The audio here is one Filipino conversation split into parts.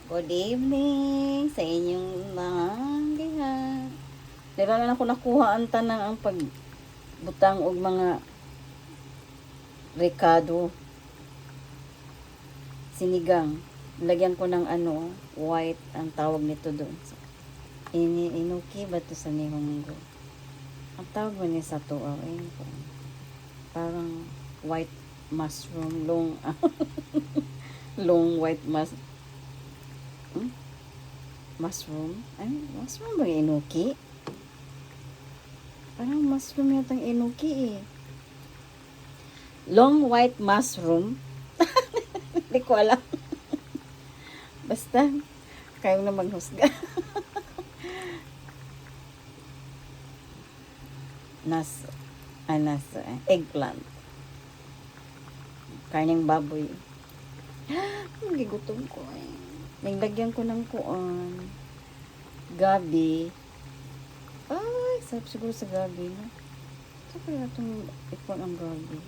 Good evening sa inyong mga diha. Dira na ako nakuha ang tanan ang pagbutang og mga rekado sinigang. Lagyan ko ng white ang tawag nito doon. Inuki ba to sa Nihongo? Ang tawag ba niya sa to? Parang white mushroom, long white mushroom. Ay, mushroom ba yung inuki? Parang mushroom yatang inuki eh. Long white mushroom. Hindi ko alam. Basta, kayo na maghusga. Eggplant. Karneng baboy. Gigutom ko eh. Naglagyan ko ng gabi. Ay, sarap siguro sa gabi, no? Saan kaya itong ipon ang gabi?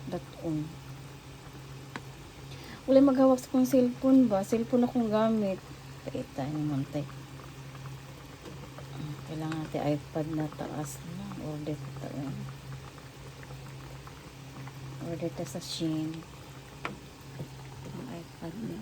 Daton. Wala maghawak sa kong cellphone ba? Cellphone akong gamit. Paita ni Montay. Kailangan natin iPad na taas na. Order ko tayo. Order ta sa Shein. Ang iPad na.